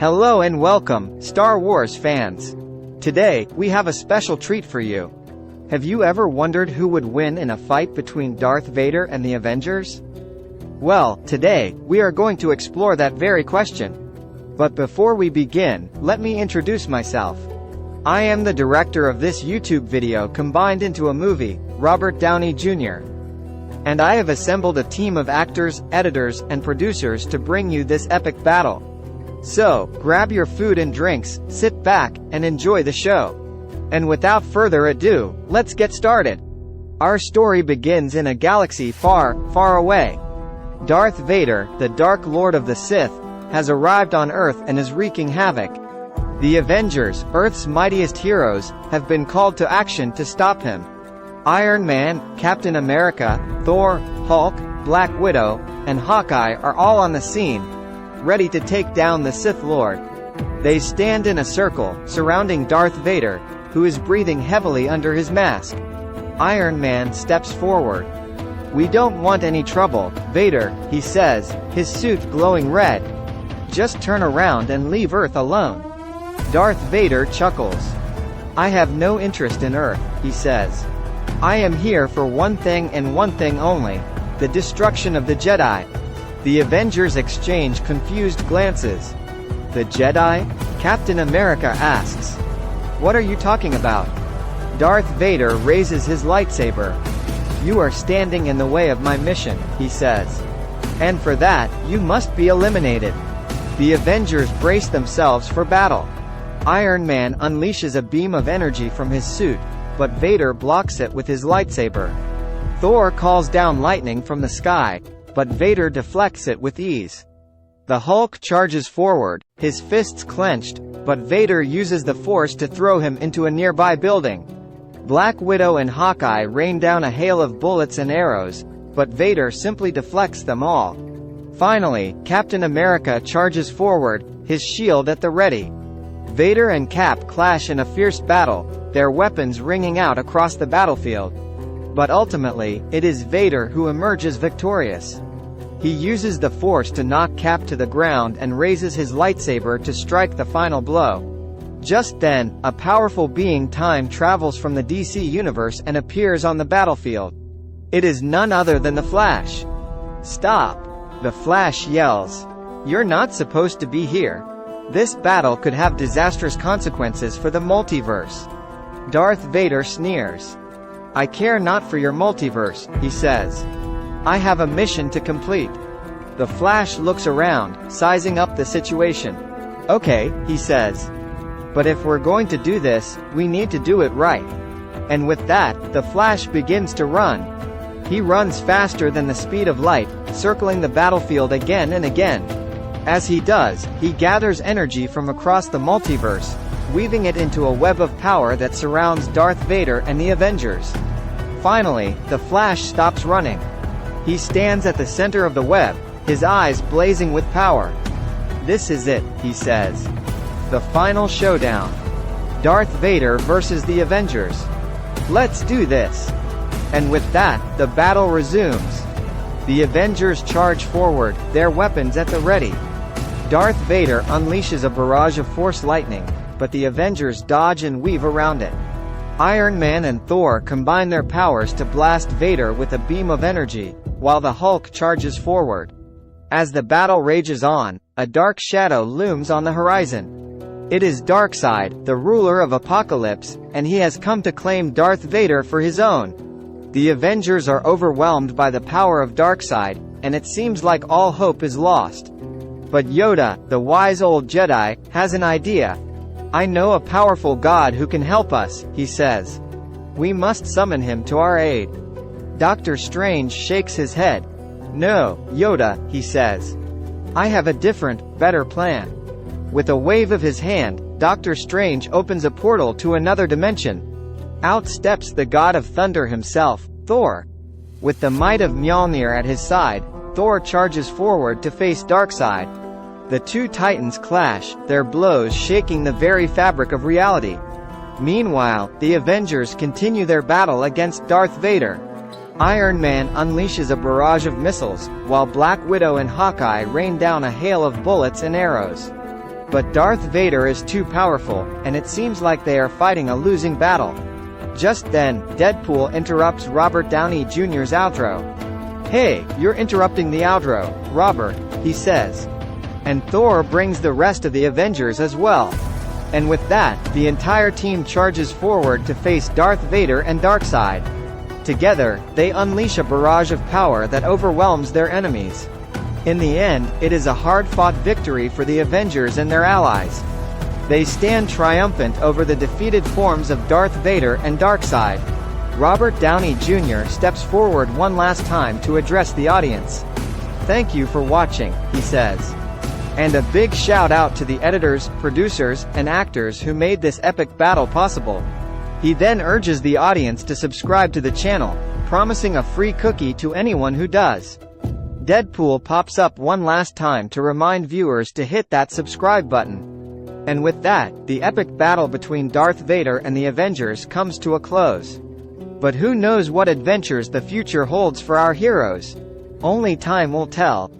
Hello and welcome, Star Wars fans. Today, we have a special treat for you. Have you ever wondered who would win in a fight between Darth Vader and the Avengers? Well, today, we are going to explore that very question. But before we begin, let me introduce myself. I am the director of this YouTube video combined into a movie, Robert Downey Jr. And I have assembled a team of actors, editors, and producers to bring you this epic battle. So, grab your food and drinks, sit back, and enjoy the show. And without further ado, let's get started. Our story begins in a galaxy far, far away. Darth Vader, the Dark Lord of the Sith, has arrived on Earth and is wreaking havoc. The Avengers, Earth's mightiest heroes, have been called to action to stop him. Iron Man, Captain America, Thor, Hulk, Black Widow, and Hawkeye are all on the scene, ready to take down the Sith Lord. They stand in a circle, surrounding Darth Vader, who is breathing heavily under his mask. Iron Man steps forward. "We don't want any trouble, Vader," he says, his suit glowing red. "Just turn around and leave Earth alone." Darth Vader chuckles. "I have no interest in Earth," he says. "I am here for one thing and one thing only, the destruction of the Jedi." The Avengers exchange confused glances. "The Jedi?" Captain America asks. "What are you talking about?" Darth Vader raises his lightsaber. "You are standing in the way of my mission," he says. "And for that, you must be eliminated." The Avengers brace themselves for battle. Iron Man unleashes a beam of energy from his suit, but Vader blocks it with his lightsaber. Thor calls down lightning from the sky, but Vader deflects it with ease. The Hulk charges forward, his fists clenched, but Vader uses the Force to throw him into a nearby building. Black Widow and Hawkeye rain down a hail of bullets and arrows, but Vader simply deflects them all. Finally, Captain America charges forward, his shield at the ready. Vader and Cap clash in a fierce battle, their weapons ringing out across the battlefield. But ultimately, it is Vader who emerges victorious. He uses the Force to knock Cap to the ground and raises his lightsaber to strike the final blow. Just then, a powerful being time travels from the DC universe and appears on the battlefield. It is none other than the Flash. "Stop!" The Flash yells. "You're not supposed to be here. This battle could have disastrous consequences for the multiverse." Darth Vader sneers. "I care not for your multiverse," he says. "I have a mission to complete." The Flash looks around, sizing up the situation. "Okay," he says. "But if we're going to do this, we need to do it right." And with that, the Flash begins to run. He runs faster than the speed of light, circling the battlefield again and again. As he does, he gathers energy from across the multiverse, weaving it into a web of power that surrounds Darth Vader and the Avengers. Finally, the Flash stops running. He stands at the center of the web, his eyes blazing with power. "This is it," he says. "The final showdown. Darth Vader versus the Avengers. Let's do this." And with that, the battle resumes. The Avengers charge forward, their weapons at the ready. Darth Vader unleashes a barrage of Force lightning, but the Avengers dodge and weave around it. Iron Man and Thor combine their powers to blast Vader with a beam of energy, while the Hulk charges forward. As the battle rages on, a dark shadow looms on the horizon. It is Darkseid, the ruler of Apocalypse, and he has come to claim Darth Vader for his own. The Avengers are overwhelmed by the power of Darkseid, and it seems like all hope is lost. But Yoda, the wise old Jedi, has an idea. "I know a powerful God who can help us," he says. "We must summon him to our aid." Doctor Strange shakes his head. "No, Yoda," he says. "I have a different, better plan." With a wave of his hand, Doctor Strange opens a portal to another dimension. Out steps the god of thunder himself, Thor. With the might of Mjolnir at his side, Thor charges forward to face Darkseid. The two titans clash, their blows shaking the very fabric of reality. Meanwhile, the Avengers continue their battle against Darth Vader. Iron Man unleashes a barrage of missiles, while Black Widow and Hawkeye rain down a hail of bullets and arrows. But Darth Vader is too powerful, and it seems like they are fighting a losing battle. Just then, Deadpool interrupts Robert Downey Jr.'s outro. "Hey, you're interrupting the outro, Robert," he says. And Thor brings the rest of the Avengers as well. And with that, the entire team charges forward to face Darth Vader and Darkseid. Together, they unleash a barrage of power that overwhelms their enemies. In the end, it is a hard-fought victory for the Avengers and their allies. They stand triumphant over the defeated forms of Darth Vader and Darkseid. Robert Downey Jr. steps forward one last time to address the audience. "Thank you for watching," he says. And a big shout out to the editors, producers, and actors who made this epic battle possible. He then urges the audience to subscribe to the channel, promising a free cookie to anyone who does. Deadpool pops up one last time to remind viewers to hit that subscribe button. And with that, the epic battle between Darth Vader and the Avengers comes to a close. But who knows what adventures the future holds for our heroes? Only time will tell.